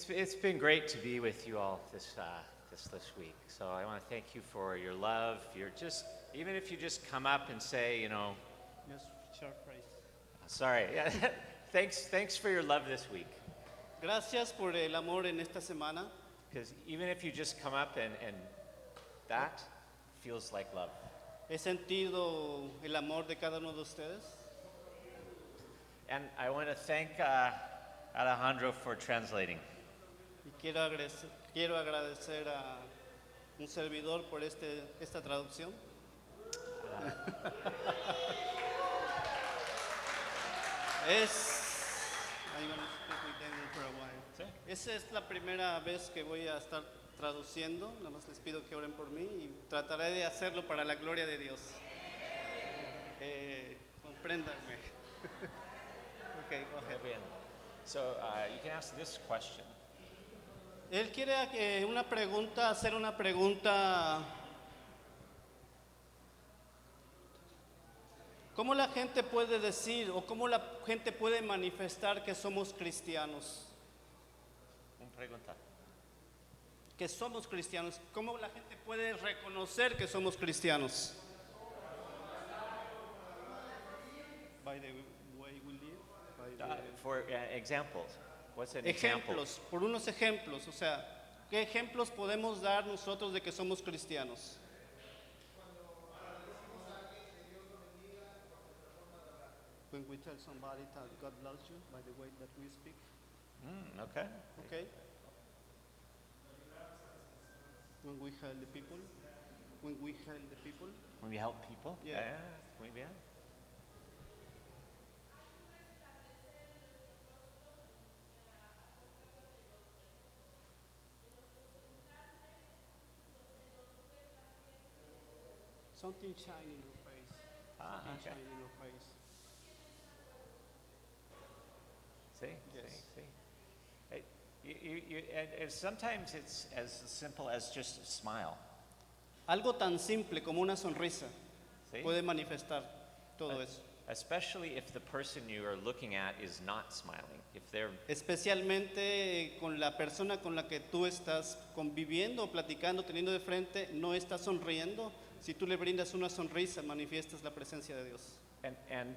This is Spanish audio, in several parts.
It's been great to be with you all this week. So I want to thank you for your love. Even if you just come up and say, Just short phrase. sorry. Yeah, thanks for your love this week. Gracias por el amor en esta semana. Because even if you just come up and that feels like love. He sentido el amor de cada uno de ustedes. And I want to thank Alejandro for translating. Y quiero agradecer a un servidor por esta traducción. Esa es la primera vez que voy a estar traduciendo. Nada más les pido que oren por mí y trataré de hacerlo para la gloria de Dios. Compréndanme. Okay, go ahead. Bien. So you can ask this question. Él quiere hacer una pregunta. ¿Cómo la gente puede decir o cómo la gente puede manifestar que somos cristianos? Una pregunta. Que somos cristianos. ¿Cómo la gente puede reconocer que somos cristianos? By the way we live. For examples. What's an example? Ejemplos, por unos ejemplos. O sea, ¿qué ejemplos podemos dar nosotros de que somos cristianos? When we tell somebody that God loves you by the way that we speak. Okay. Okay. When we help the people. When we help the people. When we help people. Yeah. Muy bien. Something shiny in your face. Something Okay. shiny in your face. See? Yes. See? And sometimes it's as simple as just a smile. Algo tan simple como una sonrisa See? puede manifestar todo eso. Especially if the person you are looking at is not smiling. If they're Especialmente con la persona con la que tú estás conviviendo, platicando, teniendo de frente, no está sonriendo. Si tú le brindas una sonrisa, manifiestas la presencia de Dios. and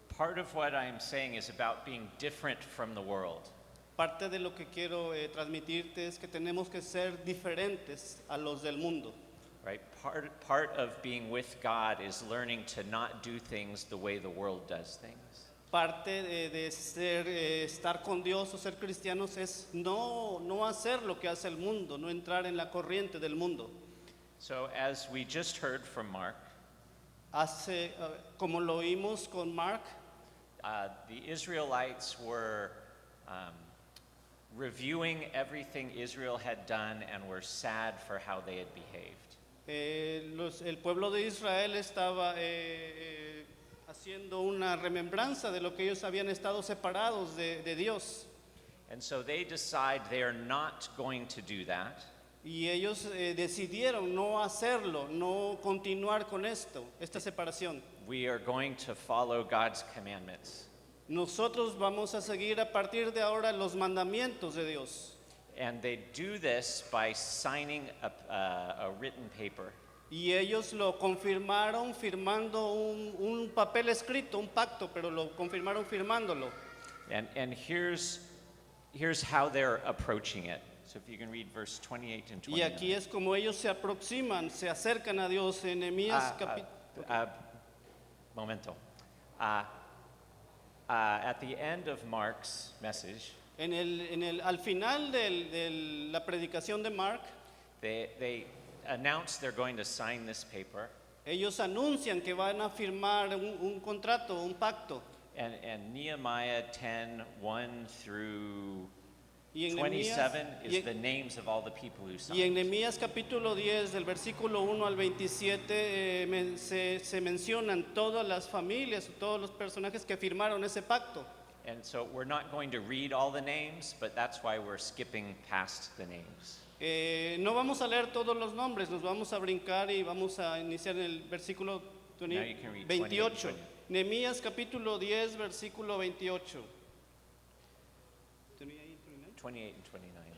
part of what I'm saying is about being different from the world. Parte de lo que quiero transmitirte es que tenemos que ser diferentes a los del mundo. Right? Part of being with God is learning to not do things the way the world does things. Parte de estar con Dios o ser cristianos es no hacer lo que hace el mundo, no entrar en la corriente del mundo. So as we just heard from Mark, Como lo oímos con Mark, the Israelites were reviewing everything Israel had done and were sad for how they had behaved. El pueblo de Israel estaba haciendo una remembranza de lo que ellos habían estado separados de Dios. And so they decide they are not going to do that. Y ellos decidieron no hacerlo, no continuar con esta separación. We are going to follow God's commandments. Nosotros vamos a seguir a partir de ahora los mandamientos de Dios. And they do this by signing a written paper. Y ellos lo confirmaron firmando un papel escrito, un pacto, pero lo confirmaron firmándolo. And here's how they're approaching it. So if you can read verse 28 and Y 29. aquí es como ellos se aproximan, se acercan a Dios en Nehemías Momento. At the end of Mark's message, al final de la predicación de Mark, they announce they're going to sign this paper. ellos anuncian que van a firmar un contrato, un pacto. And Nehemiah 10, 1 through Y en 27 Nehemías- is the names of all the people who Y en signed. Nehemías capítulo 10, del versículo 1 al 27, se mencionan todas las familias, todos los personajes que firmaron ese pacto. And so we're not going to read all the names, but that's why we're skipping past the names. No vamos a leer todos los nombres, nos vamos a brincar y vamos a iniciar en el versículo Now you can read 28. 28. Nehemías capítulo 10, versículo 28. 28 and 29.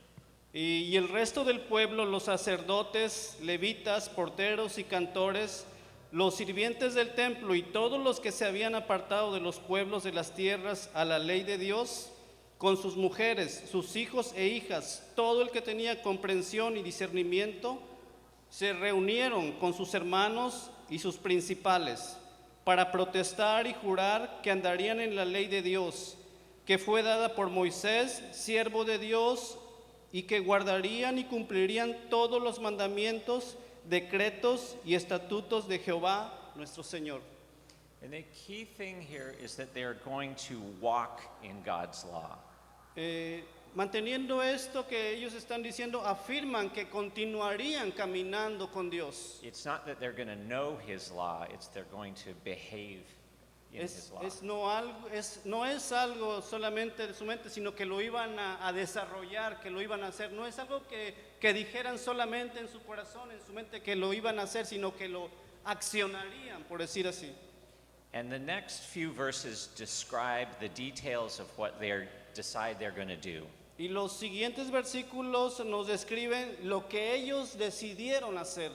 Y el resto del pueblo, los sacerdotes, levitas, porteros y cantores, los sirvientes del templo y todos los que se habían apartado de los pueblos de las tierras a la ley de Dios, con sus mujeres, sus hijos e hijas, todo el que tenía comprensión y discernimiento, se reunieron con sus hermanos y sus principales para protestar y jurar que andarían en la ley de Dios, que fue dada por Moisés, siervo de Dios, y que guardarían y cumplirían todos los mandamientos, decretos y estatutos de Jehová nuestro Señor. And the key thing here is that they are going to walk in God's law. Manteniendo esto que ellos están diciendo, afirman que continuarían caminando con Dios. It's not that they're going to know his law, it's they're going to behave in his law. No es algo solamente de su mente, sino que lo iban a desarrollar, que lo iban a hacer. No es algo que dijeran solamente en su corazón, en su mente, que lo iban a hacer, sino que lo accionarían, por decir así. And the next few verses describe the details of what they decide they're going to do. Y los siguientes versículos nos describen lo que ellos decidieron hacer.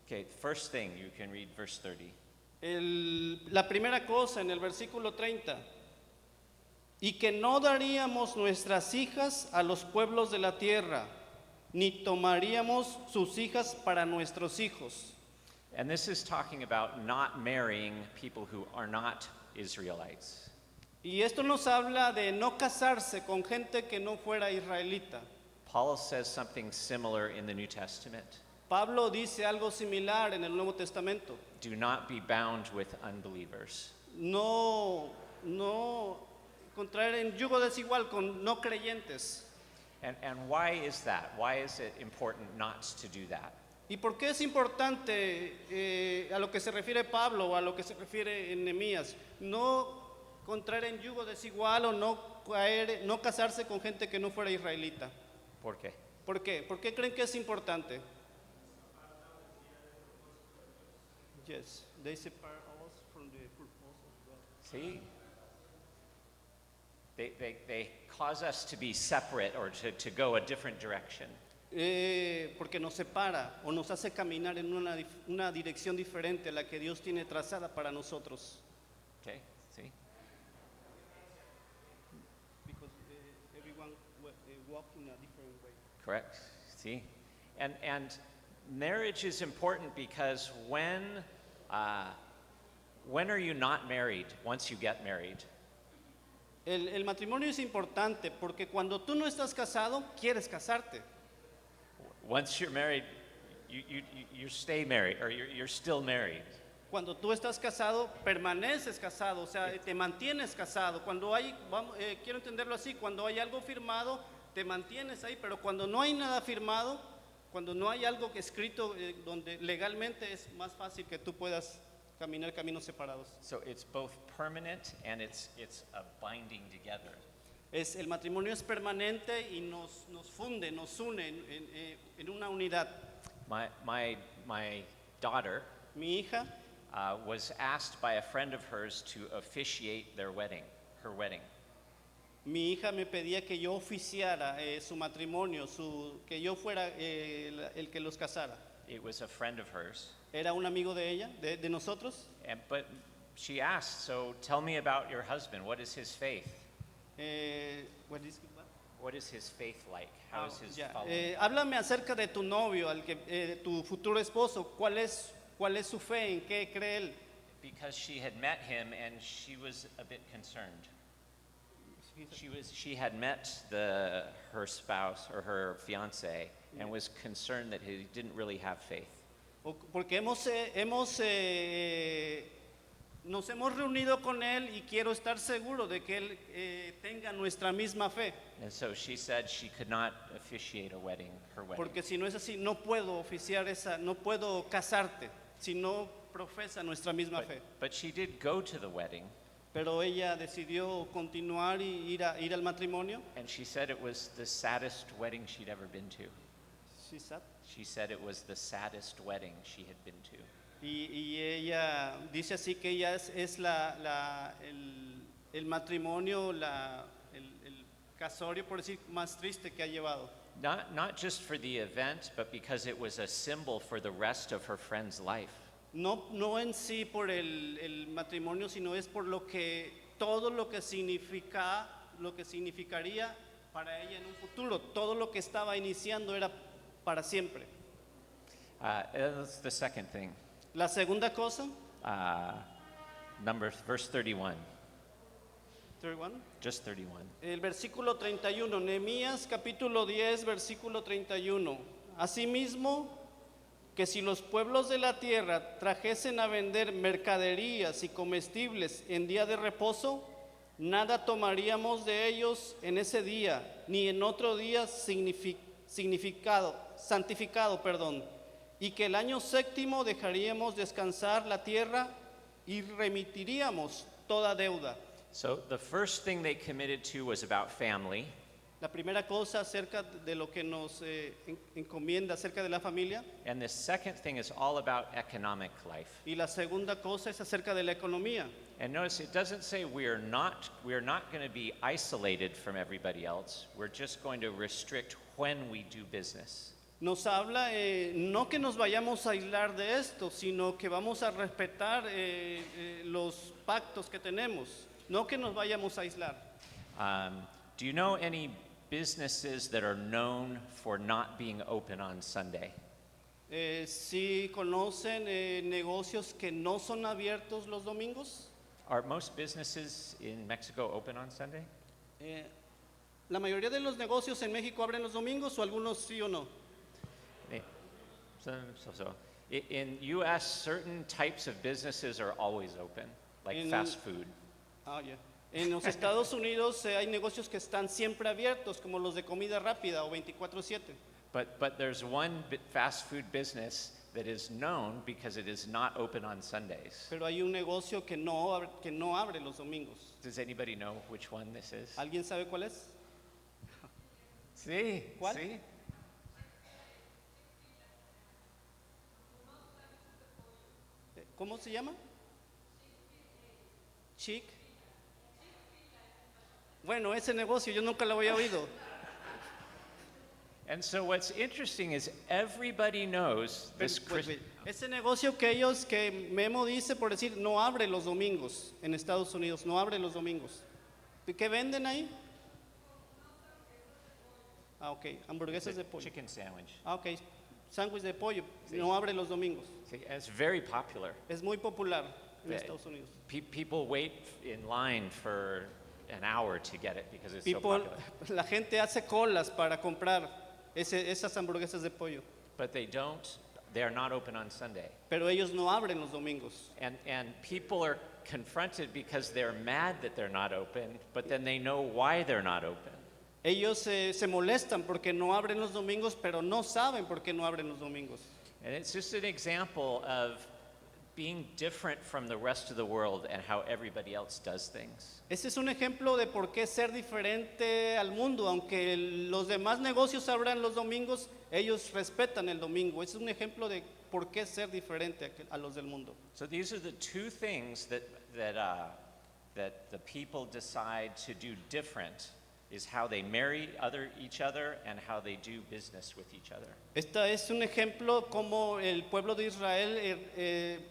Okay, first thing, you can read verse 30. La primera cosa en el versículo 30, y que no daríamos nuestras hijas a los pueblos de la tierra, ni tomaríamos sus hijas para nuestros hijos. And this is talking about not marrying people who are not Israelites. Y esto nos habla de no casarse con gente que no fuera israelita. Paul says something similar in the New Testament. Pablo dice algo similar en el Nuevo Testamento. Do not be bound with unbelievers. No contraer en yugo desigual con no creyentes. And why is that? Why is it important not to do that? ¿Y por qué es importante a lo que se refiere Pablo o a lo que se refiere en Nehemías? No contraer en yugo desigual o no casarse con gente que no fuera israelita. ¿Por qué? ¿Por qué? ¿Por qué creen que es importante? Yes, they separe us from the purpose of God. See? They cause us to be separate or to go a different direction. Porque nos separa o nos hace caminar en una dirección diferente a la que Dios tiene trazada para nosotros. Okay? See? Because everyone walk in a different way. Correct. See? And marriage is important because when are you not married once you get married? El matrimonio es importante porque cuando tú no estás casado, quieres casarte. Once you're married, you stay married or you're still married. Cuando tú estás casado, permaneces casado, o sea, te mantienes casado. Cuando hay, quiero entenderlo así, cuando hay algo firmado, te mantienes ahí, pero cuando no hay nada firmado, cuando no hay algo escrito donde legalmente es más fácil que tú puedas caminar caminos separados. So it's both permanent and it's a binding together. El matrimonio es permanente y nos funde, nos une en una unidad. My daughter Mi hija was asked by a friend of hers to officiate her wedding. Mi hija me pedía que yo oficiara su matrimonio, que yo fuera el que los casara. It was a friend of hers. Era un amigo de ella, de nosotros. But she asked, so tell me about your husband. What is his faith? What is his faith like? How is his following? Háblame acerca de tu novio, tu futuro esposo. ¿Cuál es su fe? ¿En qué cree él? Because she had met him and she was a bit concerned. She had met her spouse or her fiancé and was concerned that he didn't really have faith. Porque nos hemos reunido con él y quiero estar seguro de que él tenga nuestra misma fe. And so she said she could not officiate her wedding. Porque si no es así, no puedo oficiar no puedo casarte si no profesa nuestra misma fe. But she did go to the wedding. Pero ella decidió continuar y ir al matrimonio. And she said it was the saddest wedding she'd ever been to. She said it was the saddest wedding she had been to. Y ella dice así que ella es el matrimonio, el casorio, por decir, más triste que ha llevado. Not just for the event, but because it was a symbol for the rest of her friend's life. No en sí por el matrimonio, sino es por todo lo que significaría para ella en un futuro. Todo lo que estaba iniciando era para siempre. That's the second thing. La segunda cosa, Verse 31. 31, Just 31. el versículo 31, Nehemías capítulo 10, versículo 31. Asimismo, que si los pueblos de la tierra trajesen a vender mercaderías y comestibles en día de reposo, nada tomaríamos de ellos en ese día, ni en otro día santificado, y que el año séptimo dejaríamos descansar la tierra y remitiríamos toda deuda. So the first thing they committed to was about family. La primera cosa acerca de lo que nos encomienda acerca de la familia, And the second thing is all about economic life. y la segunda cosa es acerca de la economía. And notice it doesn't say we are not going to be isolated from everybody else. We're just going to restrict when we do business. Nos habla no que nos vayamos a aislar de esto, sino que vamos a respetar los pactos que tenemos, no que nos vayamos a aislar. Do you know any businesses that are known for not being open on Sunday? ¿Sí conocen negocios que no son abiertos los domingos? Are most businesses in Mexico open on Sunday? ¿La mayoría de los negocios en México abren los domingos o algunos sí o no? Eh, So. In U.S., certain types of businesses are always open, like In- fast food. Ya. En los Estados Unidos hay negocios que están siempre abiertos, como los de comida rápida o 24/7. But there's one fast food business that is known because it is not open on Sundays. Pero hay un negocio que no abre los domingos. Does anybody know which one this is? ¿Alguien sabe cuál es? Sí, ¿Cuál? sí. ¿Cómo se llama? Chick. Bueno, ese negocio yo nunca lo había oído. And so what's interesting is everybody knows this Ese negocio que Memo dice, por decir, no abre los domingos en Estados Unidos, no abre los domingos. ¿Y qué venden ahí? Ok, hamburguesas de pollo. chicken sandwich. Ok, sándwich de pollo, Sí. no abre los domingos. See, it's very popular. Es muy popular en Eh, Estados Unidos. People wait in line for an hour to get it because it's so People, popular. la gente hace colas para comprar esas hamburguesas de pollo, But they are not open on Sunday. pero ellos no abren los domingos. And people are confronted because they're mad that they're not open, but then they know why they're not open. Ellos se molestan porque no abren los domingos, pero no saben por qué no abren los domingos. And it's just an example of being different from the rest of the world and how everybody else does things. Ese es un ejemplo de por qué ser diferente al mundo. Aunque los demás negocios abran los domingos, ellos respetan el domingo. Es un ejemplo de por qué ser diferente a los del mundo. So these are the two things that the people decide to do different, is how they marry each other and how they do business with each other. Esta es un ejemplo como el pueblo de Israel,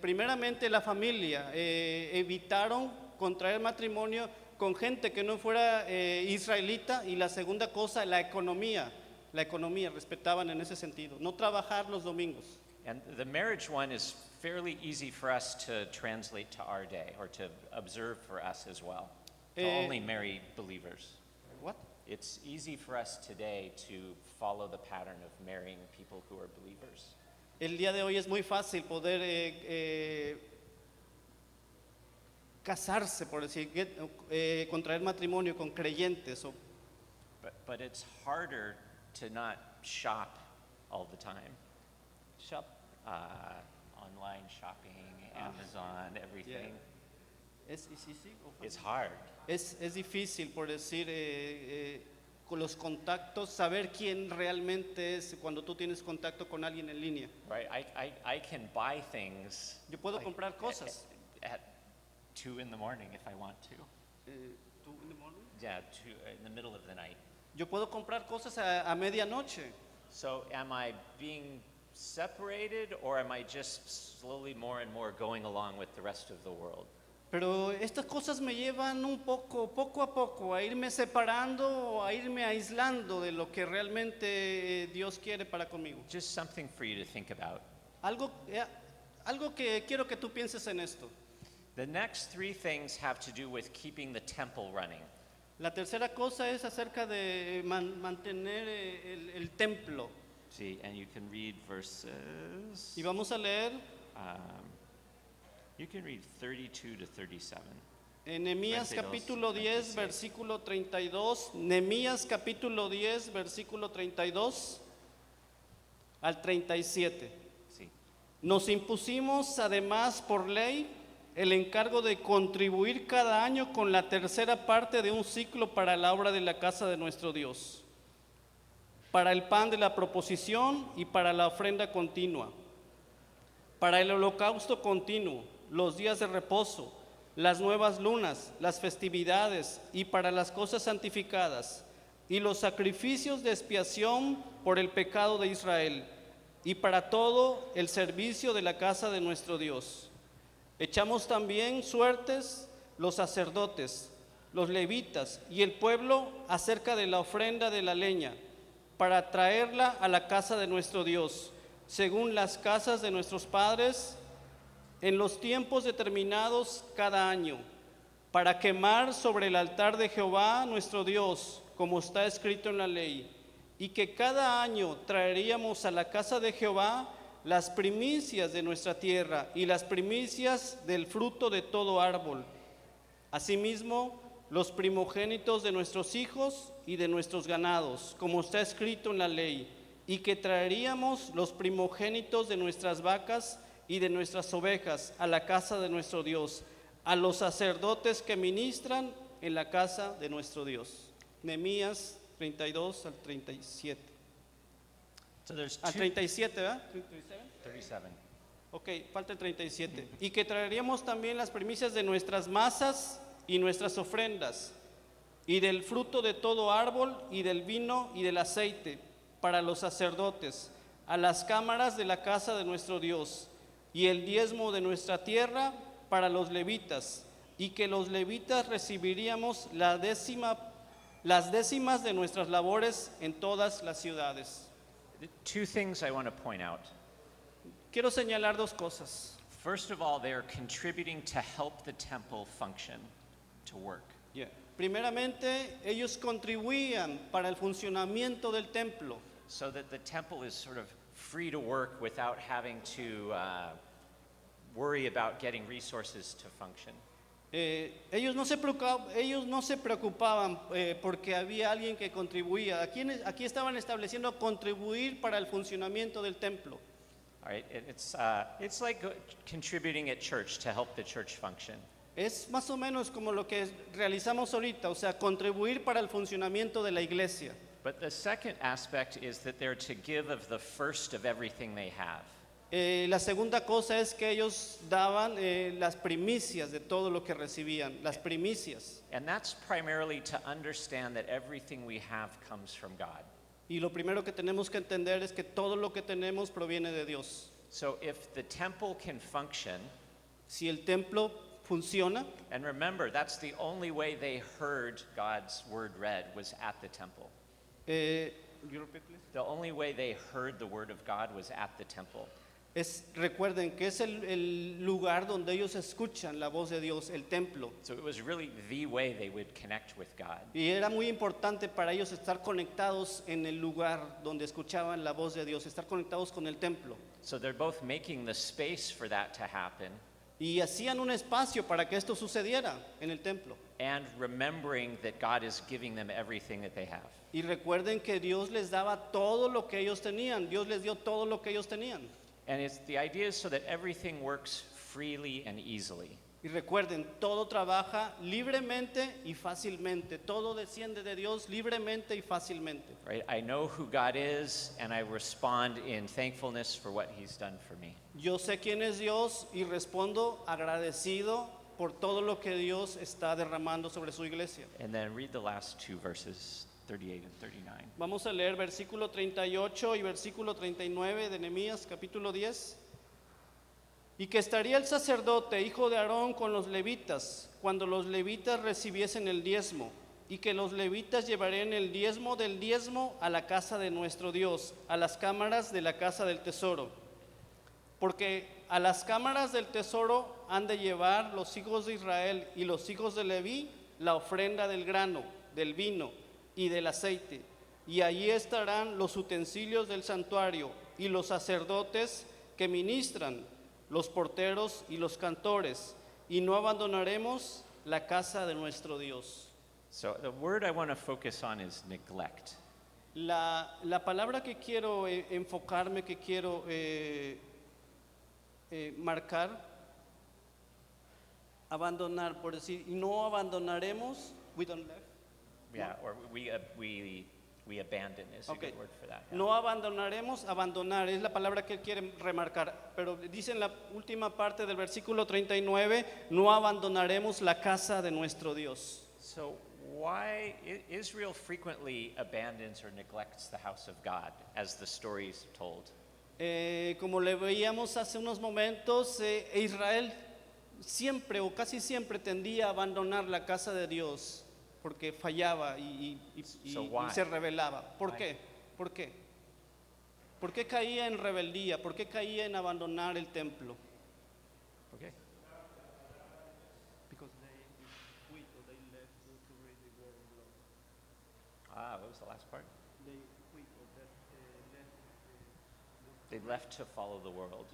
primeramente la familia, evitaron contraer matrimonio con gente que no fuera israelita, y la segunda cosa, la economía, respetaban en ese sentido, no trabajar los domingos. And the marriage one is fairly easy for us to translate to our day or to observe for us as well, to only marry believers. What? It's easy for us today to follow the pattern of marrying people who are believers. El día de hoy es muy fácil poder casarse, por decir, contraer matrimonio con creyentes. But it's harder to not shop all the time. Shop. Online shopping, Amazon, everything. ¿Es difícil? It's hard. Es difícil, por decir, con los contactos, saber quién realmente es cuando tú tienes contacto con alguien en línea. Right? I can buy things. Yo puedo comprar cosas. At 2 in the morning if I want to. ¿Tú in the morning? Yeah, in the middle of the night. Yo puedo comprar cosas a medianoche. So am I being separated, or am I just slowly more and more going along with the rest of the world? Pero estas cosas me llevan poco a poco, a irme separando o a irme aislando de lo que realmente Dios quiere para conmigo. Just something for you to think about. Algo que quiero que tú pienses en esto. The next three things have to do with keeping the temple running. La tercera cosa es acerca de mantener el templo. See, and you can read verses. Y vamos a leer You can read 32 to 37. en Nehemías 32, capítulo 10, 36. versículo 32. Nehemías capítulo 10, versículo 32 al 37. See. Nos impusimos además por ley el encargo de contribuir cada año con la tercera parte de un ciclo para la obra de la casa de nuestro Dios, para el pan de la proposición y para la ofrenda continua, para el holocausto continuo, los días de reposo, las nuevas lunas, las festividades y para las cosas santificadas y los sacrificios de expiación por el pecado de Israel y para todo el servicio de la casa de nuestro Dios. Echamos también suertes los sacerdotes, los levitas y el pueblo acerca de la ofrenda de la leña, para traerla a la casa de nuestro Dios, según las casas de nuestros padres, en los tiempos determinados cada año, para quemar sobre el altar de Jehová nuestro Dios, como está escrito en la ley, y que cada año traeríamos a la casa de Jehová las primicias de nuestra tierra y las primicias del fruto de todo árbol. Asimismo, los primogénitos de nuestros hijos y de nuestros ganados, como está escrito en la ley, y que traeríamos los primogénitos de nuestras vacas y de nuestras ovejas a la casa de nuestro Dios, a los sacerdotes que ministran en la casa de nuestro Dios. Nehemías 32 al 37. So there's Al two, 37, ¿verdad? 37. Ok, falta el 37. Y que traeríamos también las primicias de nuestras masas y nuestras ofrendas, y del fruto de todo árbol, y del vino y del aceite, para los sacerdotes, a las cámaras de la casa de nuestro Dios, y el diezmo de nuestra tierra para los levitas, y que los levitas recibiríamos las décimas de nuestras labores en todas las ciudades. Two things I want to point out. Quiero señalar dos cosas. First of all, they are contributing to help the temple function, to work. Primeramente, ellos contribuían para el funcionamiento del templo, So that the temple is sort of free to work without having to worry about getting resources to function. ellos no se preocupaban porque había alguien que contribuía. Aquí estaban estableciendo contribuir para el funcionamiento del templo. All right, it's like contributing at church to help the church function. Es más o menos como lo que realizamos ahorita, o sea, contribuir para el funcionamiento de la iglesia. But the second aspect is that they're to give of the first of everything they have. La segunda cosa es que ellos daban las primicias de todo lo que recibían, las primicias. And that's primarily to understand that everything we have comes from God. Y lo primero que tenemos que entender es que todo lo que tenemos proviene de Dios. So if the temple can function, Si el templo funciona, and remember, that's the only way they heard God's word read was at the temple. you repeat, please? The only way they heard the word of God was at the temple. Recuerden que es el lugar donde ellos escuchan la voz de Dios, el templo. So it was really the way they would connect with God. Y era muy importante para ellos estar conectados en el lugar donde escuchaban la voz de Dios, estar conectados con el templo. So they're both making the space for that to happen Y hacían un espacio para que esto sucediera en el templo. and remembering that God is giving them everything that they have. Y recuerden que Dios les daba todo lo que ellos tenían. Dios les dio todo lo que ellos tenían. And the idea is so that everything works freely and easily. Y recuerden, todo trabaja libremente y fácilmente. Todo desciende de Dios libremente y fácilmente. Right? I know who God is, and I respond in thankfulness for what He's done for me. Yo sé quién es Dios y respondo agradecido por todo lo que Dios está derramando sobre su iglesia. And then read the last two verses, 38 and 39. Vamos a leer versículo 38 y versículo 39 de Nehemías capítulo 10. Y que estaría el sacerdote, hijo de Aarón, con los levitas, cuando los levitas recibiesen el diezmo, y que los levitas llevarían el diezmo del diezmo a la casa de nuestro Dios, a las cámaras de la casa del tesoro. Porque a las cámaras del tesoro han de llevar los hijos de Israel y los hijos de Leví la ofrenda del grano, del vino y del aceite. Y allí estarán los utensilios del santuario y los sacerdotes que ministran, los porteros y los cantores, y no abandonaremos la casa de nuestro Dios. So the word I want to focus on is neglect. La palabra que quiero enfocarme, que quiero marcar, abandonar, por decir, no abandonaremos, we don't left. Yeah, or we abandon is a Okay. good word for that. Yeah. No abandonaremos, abandonar, es la palabra que él quiere remarcar. Pero dice en la última parte del versículo 39, no abandonaremos la casa de nuestro Dios. So why Israel frequently abandons or neglects the house of God, as the story is told? Como le veíamos hace unos momentos, Israel siempre o casi siempre tendía a abandonar la casa de Dios porque fallaba y So why? se rebelaba. ¿Por Why? qué? ¿Por qué? ¿Por qué caía en rebeldía? ¿Por qué caía en abandonar el templo? Okay. Because they quit or they left to read the word of God. What was the last part? They quit or left. They left to follow the world.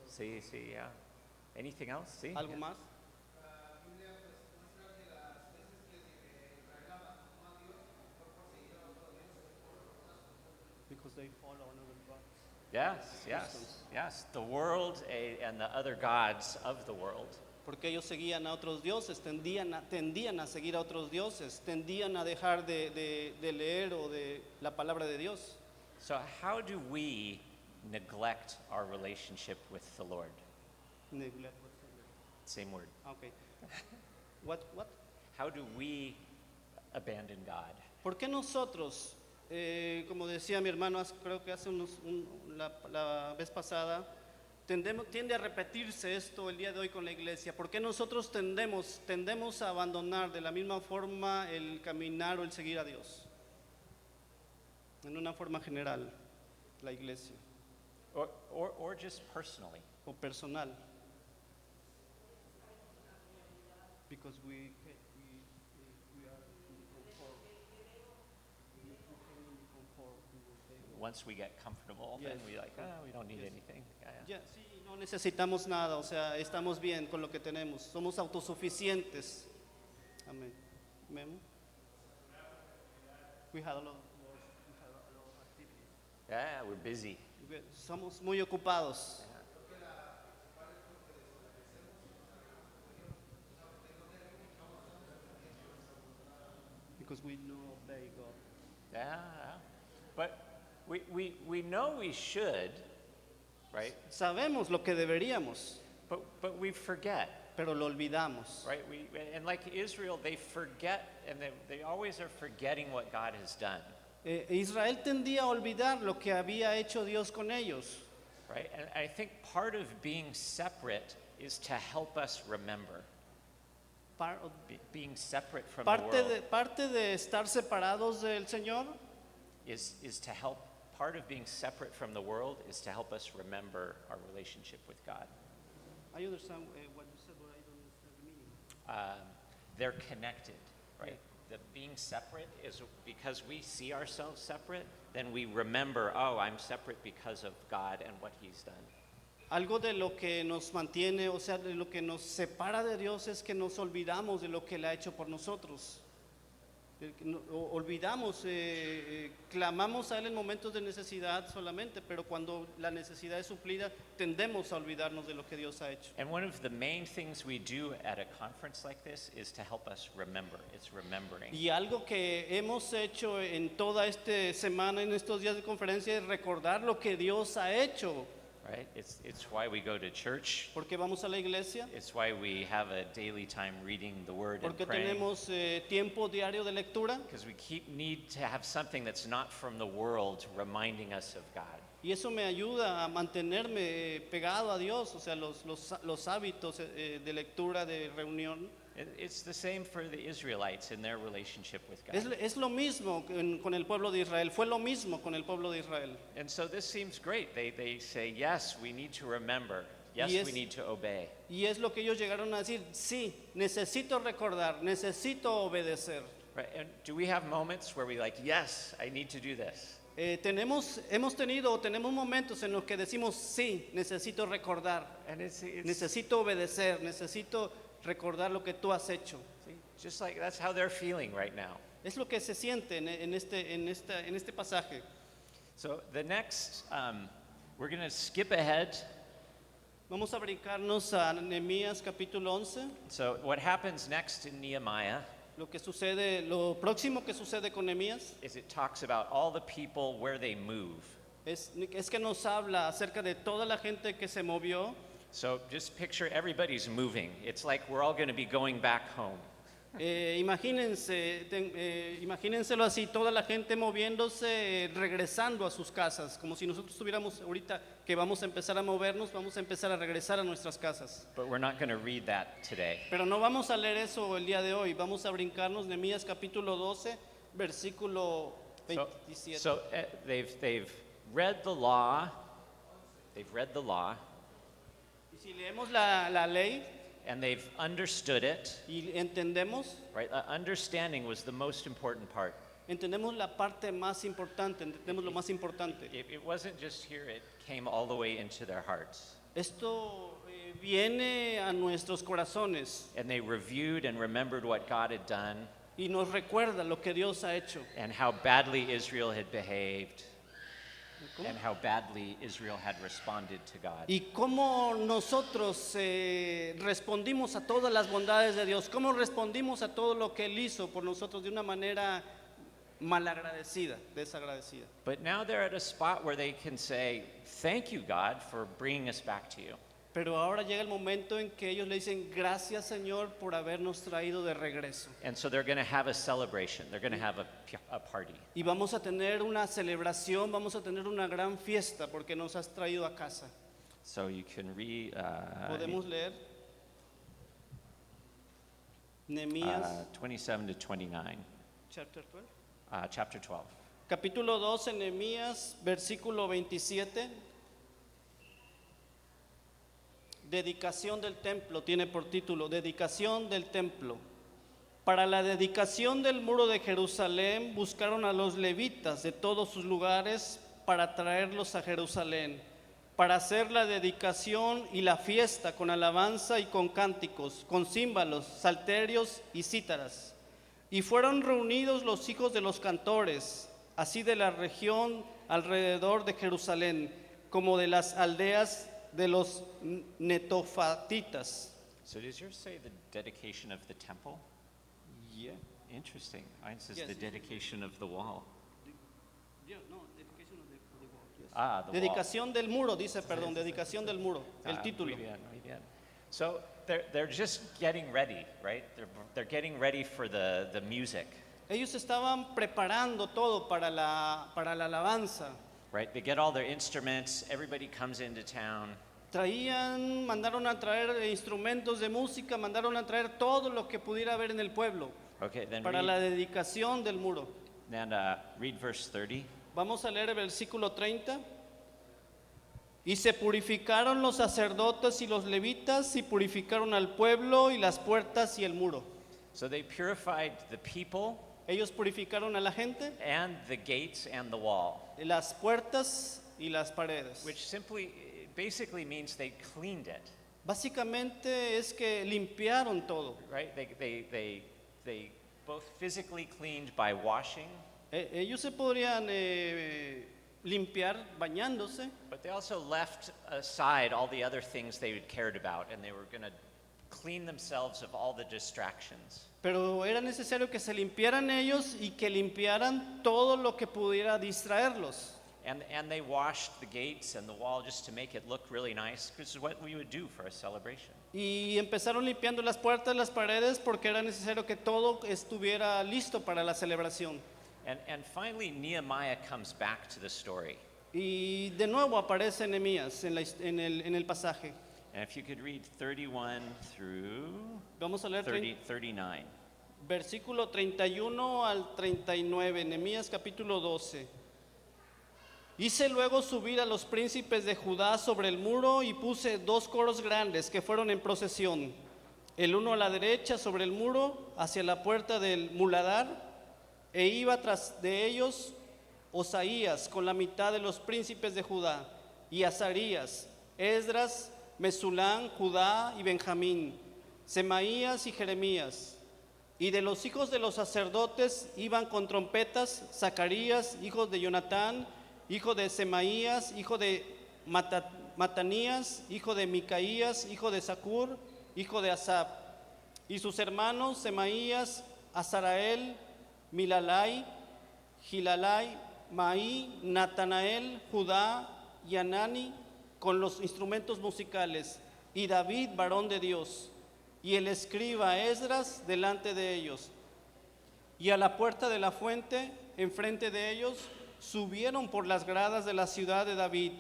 See, yeah. Anything else? See? ¿Algo Yeah. más? Because they follow another God. Yes. The world and the other gods of the world. Porque ellos seguían a otros dioses, tendían a seguir a otros dioses, tendían a dejar de leer o de la palabra de Dios. So how do we neglect our relationship with the Lord? Same word. Okay. What? How do we abandon God? ¿Por qué nosotros, como decía mi hermano, creo que hace la vez pasada, tiende a repetirse esto el día de hoy con la iglesia? ¿Por qué nosotros tendemos a abandonar de la misma forma el caminar o el seguir a Dios? En una forma general, la iglesia Or just personally? o personal. Because we are in comfort. Once we get comfortable, then Yes. we we don't need anything. Ya, sí, no necesitamos nada, o sea, estamos bien con lo que tenemos, somos autosuficientes. Amén. Memo? We had a lot of activities. Yeah, we're busy. Somos muy ocupados. Because we know obey God. Yeah. But we know we should, right? Sabemos lo que deberíamos, But we forget, pero lo olvidamos. right? And like Israel, they forget, and they always are forgetting what God has done, Israel tendía a olvidar lo que había hecho Dios con ellos. right? And I think part of being separate is to help us remember. Being separate from the world Parte de estar separados del Señor is to help. Part of being separate from the world is to help us remember our relationship with God. I understand what you said, but I don't understand the meaning. They're connected, right? The being separate is because we see ourselves separate, then we remember, oh, I'm separate because of God and what He's done. Algo de lo que nos mantiene, o sea, de lo que nos separa de Dios es que nos olvidamos de lo que Él ha hecho por nosotros. Olvidamos, clamamos a Él en momentos de necesidad solamente, pero cuando la necesidad es suplida, tendemos a olvidarnos de lo que Dios ha hecho. And one of the main things we do at a conference like this is to help us remember. It's remembering. Y algo que hemos hecho en toda esta semana, en estos días de conferencia, es recordar lo que Dios ha hecho. right? It's why we go to church. porque vamos a la iglesia, It's why we have a daily time reading the Word and porque praying. tenemos tiempo diario de lectura. Because we need to have something that's not from the world reminding us of God. Y eso me ayuda a mantenerme pegado a Dios, o sea, los hábitos de lectura, de reunión. It's the same for the Israelites in their relationship with God. Es lo mismo con el pueblo de Israel, fue lo mismo con el pueblo de Israel. And so this seems great. They say, yes, we need to remember. Yes, Y es- we need to obey. Y es lo que ellos llegaron a decir, sí, necesito recordar, necesito obedecer. Right? And do we have moments where we like, yes, I need to do this? Tenemos momentos en los que decimos, sí, necesito recordar, And it's necesito obedecer, necesito recordar lo que tú has hecho. just like that's how they're feeling right now. Es lo que se siente en este pasaje. So the next, we're going to skip ahead. Vamos a brincarnos a Nehemías capítulo 11. So what happens next in Nehemiah Lo próximo que sucede con Nehemías is it talks about all the people where they move. es que nos habla acerca de toda la gente que se movió. So just picture everybody's moving. It's like we're all going to be going back home. Imagínenselo así, toda la gente moviéndose, regresando a sus casas, como si nosotros estuviéramos ahorita que vamos a empezar a movernos, vamos a empezar a regresar a nuestras casas. But we're not going to read that today. Pero no vamos a leer eso el día de hoy, vamos a brincarnos Nehemías capítulo 12, versículo 27. So they've read the law. They've read the law Y si leemos la ley and they've understood it. y entendemos Right? Understanding was the most important part. la parte más importante, entendemos lo más importante. It wasn't just here, it came all the way into their hearts. Esto viene a nuestros corazones And they reviewed and remembered what God had done y nos recuerda lo que Dios ha hecho. and how badly Israel had behaved and how badly Israel had responded to God. Y cómo nosotros respondimos a todas las bondades de Dios, cómo respondimos a todo lo que Él hizo por nosotros de una manera malagradecida, desagradecida. But now they're at a spot where they can say, thank you, God, for bringing us back to you. Pero ahora llega el momento en que ellos le dicen, gracias Señor por habernos traído de regreso. And so they're going to have a celebration. They're going to have a party. Y vamos a tener una celebración, vamos a tener una gran fiesta porque nos has traído a casa. So you can read Podemos leer Nehemías 27 to 29, chapter 12. chapter 12. Capítulo 12, Nehemías, versículo 27. Dedicación del templo, tiene por título, dedicación del templo. Para la dedicación del muro de Jerusalén buscaron a los levitas de todos sus lugares para traerlos a Jerusalén, para hacer la dedicación y la fiesta con alabanza y con cánticos, con címbalos, salterios y cítaras. Y fueron reunidos los hijos de los cantores, así de la región alrededor de Jerusalén, como de las aldeas de los netofatitas. So does yours say the dedication of the temple? Yeah. Interesting. Mine says Yes. the dedication of the wall. Yeah, no, dedication of the wall, yes. The wall. Dedicación del muro, dice, perdón, dedicación del muro, el título. Muy bien, muy bien. So they're just getting ready, right? They're getting ready for the music, Ellos estaban preparando todo para la alabanza. right? They get all their instruments. Everybody comes into town. Mandaron a traer instrumentos de música, mandaron a traer todo lo que pudiera haber en el pueblo Okay, then para la dedicación del muro. read verse 30. Vamos a leer el versículo 30. Y se purificaron los sacerdotes y los levitas y purificaron al pueblo y las puertas y el muro. So they purified the people Ellos purificaron a la gente, and the gates and the wall, las puertas y las paredes. which basically means they cleaned it, Básicamente es que limpiaron todo. right? They both physically cleaned by washing, Ellos se podrían limpiar bañándose, but they also left aside all the other things they had cared about, and they were going to clean themselves of all the distractions. pero era necesario que se limpiaran ellos y que limpiaran todo lo que pudiera distraerlos. And they washed the gates and the wall just to make it look really nice, which is what we would do for a celebration. Y empezaron limpiando las puertas, las paredes, porque era necesario que todo estuviera listo para la celebración. And finally, Nehemiah comes back to the story. Y de nuevo aparece Nehemías en el pasaje. And if you could read 31 through Vamos a leer 39. versículo 31 al 39, Nehemías capítulo 12. Hice luego subir a los príncipes de Judá sobre el muro y puse 2 coros grandes que fueron en procesión, el uno a la derecha sobre el muro hacia la puerta del muladar, e iba tras de ellos Osaías con la mitad de los príncipes de Judá, y Azarías, Esdras, Mesulán, Judá y Benjamín, Semaías y Jeremías. Y de los hijos de los sacerdotes iban con trompetas Zacarías, hijo de Jonatán, hijo de Semaías, hijo de Matanías, hijo de Micaías, hijo de Zacur, hijo de Asaf, y sus hermanos Semaías, Azarael, Milalai, Gilalai, Maí, Natanael, Judá y Anani, con los instrumentos musicales, y David, varón de Dios, y el escriba Esdras delante de ellos. Y a la puerta de la fuente, enfrente de ellos, subieron por las gradas de la ciudad de David,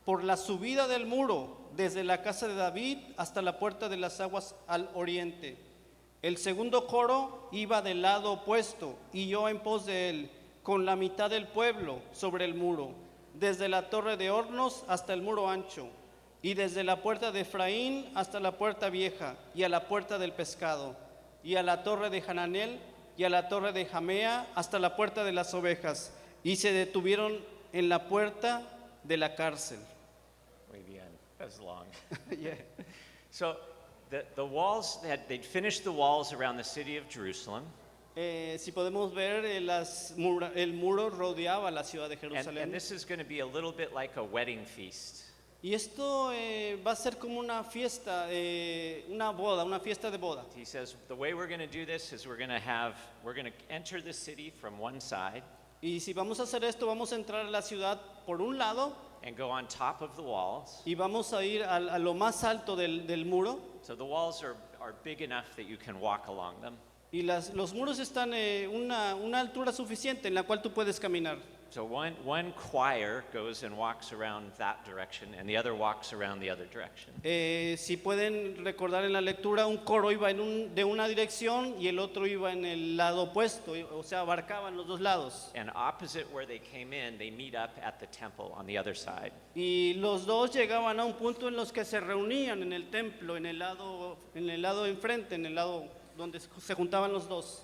por la subida del muro, desde la casa de David hasta la puerta de las aguas al oriente. El segundo coro iba del lado opuesto, y yo en pos de él, con la mitad del pueblo sobre el muro, desde la torre de hornos hasta el muro ancho, y desde la puerta de Efraín hasta la puerta vieja, y a la puerta del pescado, y a la torre de Hananel, y a la torre de Jamea, hasta la puerta de las ovejas, y se detuvieron en la puerta de la cárcel. Muy bien, that's long. Yeah. So the walls, they'd finished the walls around the city of Jerusalem. Si podemos ver, el muro rodeaba la ciudad de And Jerusalén. this is going to be a little bit like a wedding feast. Y esto va a ser como una fiesta, una boda, una fiesta de boda. He says the way we're going to do this is we're going to enter the city from one side Y si vamos a hacer esto, vamos a entrar a la ciudad por un lado and go on top of the walls. y vamos a ir a lo más alto del muro. So the walls are big enough that you can walk along them. Y los muros están una altura suficiente en la cual tú puedes caminar. So one choir goes and walks around that direction, and the other walks around the other direction. Si pueden recordar en la lectura, un coro iba de una dirección y el otro iba en el lado opuesto, o sea, abarcaban los dos lados. And opposite where they came in, they meet up at the temple on the other side. Y los dos llegaban a un punto en los que se reunían en el templo, en el lado enfrente, en el lado donde se juntaban los dos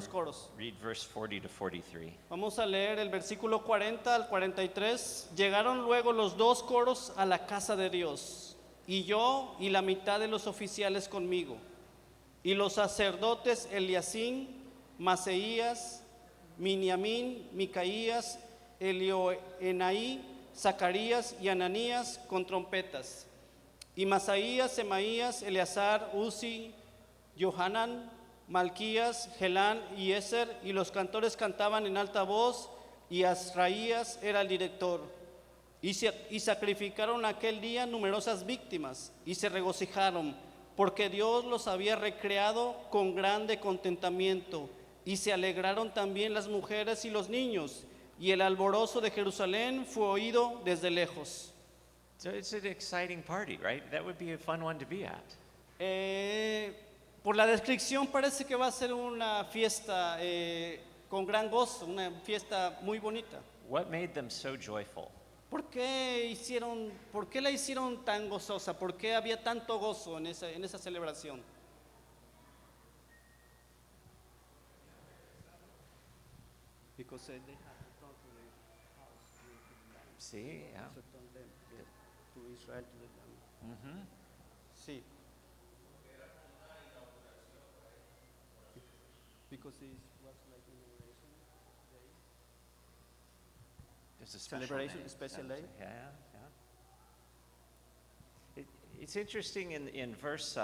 coros. Read verse 40 to 43. Vamos a leer el versículo 40 al 43. Llegaron luego los 2 coros a la casa de Dios, y yo y la mitad de los oficiales conmigo, y los sacerdotes Eliasín, Maseías, Miniamín, Micaías, Elioenaí, Zacarías y Ananías con trompetas, y Masaías, Semaías, Eleazar, Uzi, Johanan, Malquías, Gelán y Eser, y los cantores cantaban en alta voz, y Azraías era el director. Y sacrificaron aquel día numerosas víctimas, y se regocijaron, porque Dios los había recreado con grande contentamiento, y se alegraron también las mujeres y los niños, y el alborozo de Jerusalén fue oído desde lejos. So it's an exciting party, right? That would be a fun one to be at. Por la descripción parece que va a ser una fiesta con gran gozo, una fiesta muy bonita. What made them so joyful? ¿Por qué la hicieron tan gozosa? ¿Por qué había tanto gozo en esa celebración? Because they had returned to their house See, yeah. to Israel, to the land. Mm-hmm. Sí. Because it was like inauguration day. There's a special Celebration, day. special That's- day. Yeah, yeah. It's interesting in verse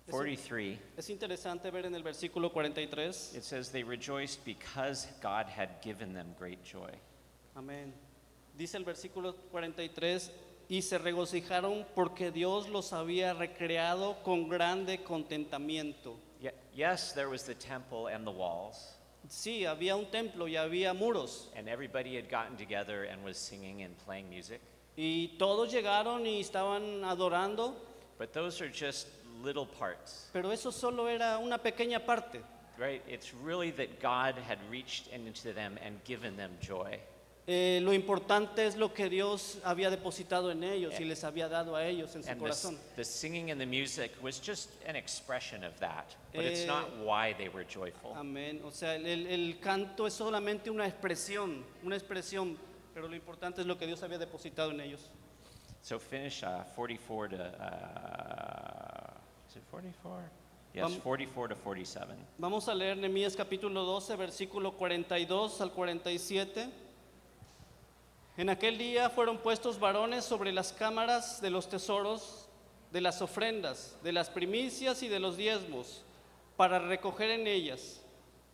43, Es interesante ver en el versículo 43. it says they rejoiced because God had given them great joy. Amén. Dice el versículo 43, y se regocijaron porque Dios los había recreado con grande contentamiento. Yes, there was the temple and the walls, Sí, había un templo y había muros. and everybody had gotten together and was singing and playing music. Y todos llegaron y estaban adorando, But those are just little parts, pero eso solo era una pequeña parte. right? It's really that God had reached into them and given them joy. Lo importante es lo que Dios había depositado en ellos y les había dado a ellos en su And corazón. the singing and the music was just an expression of that, but it's Eh, not why they were joyful. Amén. O sea, el canto es solamente una expresión, pero lo importante es lo que Dios había depositado en ellos. So finish 44 to, is it 44? Yes, 44 to 47. Vamos a leer Nehemías capítulo 12, versículo 42 al 47. En aquel día fueron puestos varones sobre las cámaras de los tesoros, de las ofrendas, de las primicias y de los diezmos, para recoger en ellas,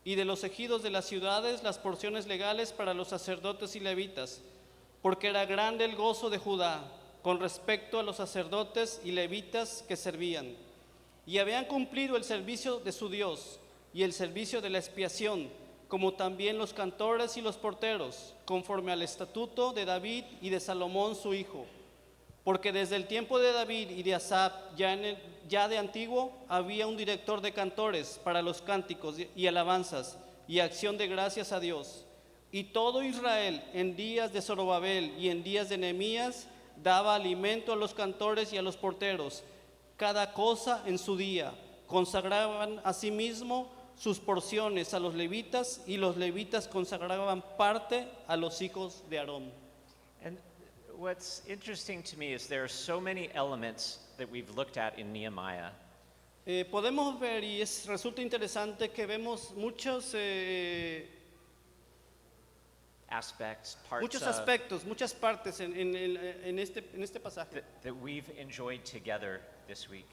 y de los ejidos de las ciudades las porciones legales para los sacerdotes y levitas, porque era grande el gozo de Judá con respecto a los sacerdotes y levitas que servían, y habían cumplido el servicio de su Dios y el servicio de la expiación, como también los cantores y los porteros, conforme al estatuto de David y de Salomón su hijo. Porque desde el tiempo de David y de Asaf, ya de antiguo, había un director de cantores para los cánticos y alabanzas y acción de gracias a Dios. Y todo Israel, en días de Zorobabel y en días de Nehemías, daba alimento a los cantores y a los porteros, cada cosa en su día. Consagraban asimismo sus porciones a los levitas, y los levitas consagraban parte a los hijos de Aarón. And what's interesting to me is there are so many elements that we've looked at in Nehemiah. Podemos ver, y resulta interesante que vemos muchos Parts aspectos, muchas partes en este pasaje. that we've enjoyed together this week.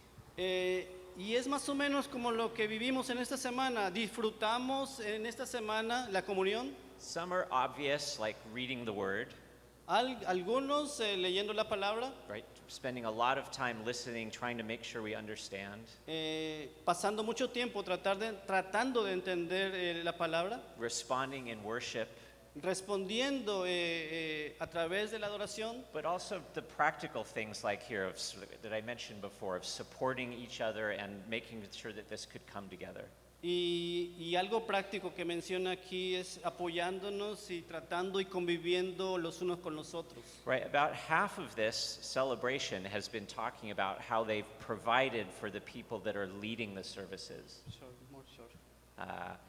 Y es más o menos como lo que vivimos en esta semana. Disfrutamos en esta semana la comunión. Some are obvious, like reading the word, Algunos leyendo la palabra, right? Spending a lot of time listening, trying to make sure we understand. pasando mucho tiempo tratando de entender la palabra, Responding in worship, respondiendo a través de la adoración, but also the practical things like here that I mentioned before, of supporting each other and making sure that this could come together. y algo práctico que menciona aquí es apoyándonos y tratando y conviviendo los unos con los otros. Right, about half of this celebration has been talking about how they've provided for the people that are leading the services.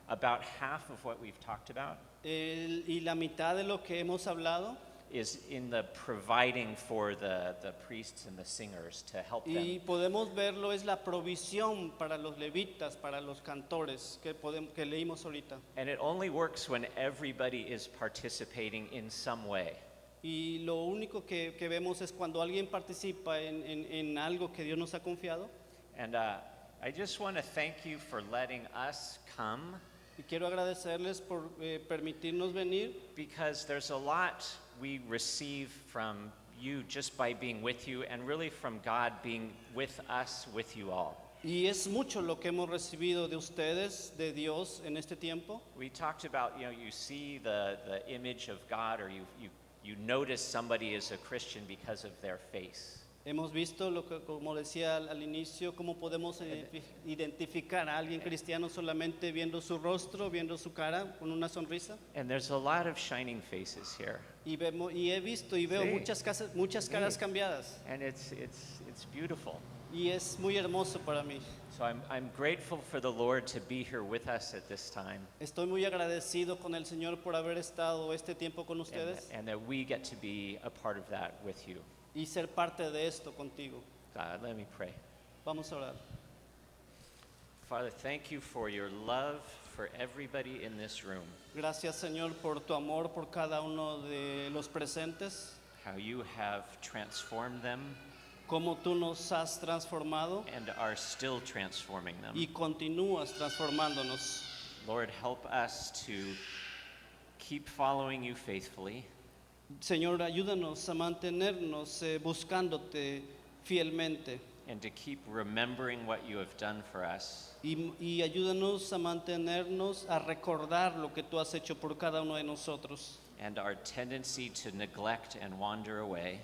About half of what we've talked about Y la mitad de lo que hemos hablado, is in the providing for the priests and the singers to help y them. podemos verlo, es la provisión para los levitas, para los cantores que leímos ahorita. And it only works when everybody is participating in some way. Y lo único que vemos es cuando alguien participa en algo que Dios nos ha confiado. And I just want to thank you for letting us come, Y quiero agradecerles por permitirnos venir, because there's a lot we receive from you just by being with you, and really from God being with us, with you all. y es mucho lo que hemos recibido de ustedes, de Dios en este tiempo. We talked about, you see the image of God, or you notice somebody is a Christian because of their face. Hemos visto lo que, como decía al inicio, cómo podemos identificar a alguien cristiano solamente viendo su rostro, viendo su cara con una sonrisa. And there's a lot of shining faces here. Y he visto y veo Sí. muchas caras Sí. cambiadas. And it's beautiful. Y es muy hermoso para mí. So I'm grateful for the Lord to be here with us at this time, Estoy muy agradecido con el Señor por haber estado este tiempo con ustedes and that we get to be a part of that with you. y ser parte de esto contigo. God, let me pray. Vamos a orar. Father, thank you for your love for everybody in this room, Gracias, Señor, por tu amor por cada uno de los presentes, how you have transformed them cómo tú nos has transformado and are still transforming them. y continúas transformándonos. Lord, help us to keep following you faithfully Señor, ayúdanos a mantenernos buscándote fielmente and to keep remembering what you have done for us. y ayúdanos a mantenernos, a recordar lo que tú has hecho por cada uno de nosotros. And our tendency to neglect and wander away,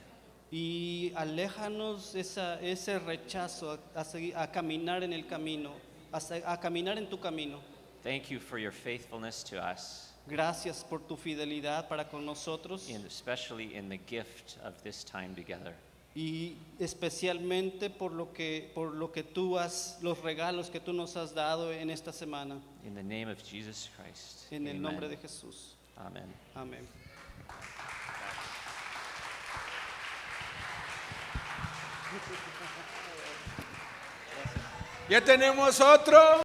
Y aléjanos ese rechazo a caminar en el camino, a caminar en tu camino. thank you for your faithfulness to us, Gracias por tu fidelidad para con nosotros especially in the gift of this time together. y especialmente por lo que tú los regalos que tú nos has dado en esta semana. In the name of Jesus Christ. En el Amen. nombre de Jesús. Amen. Amén. Ya tenemos otro.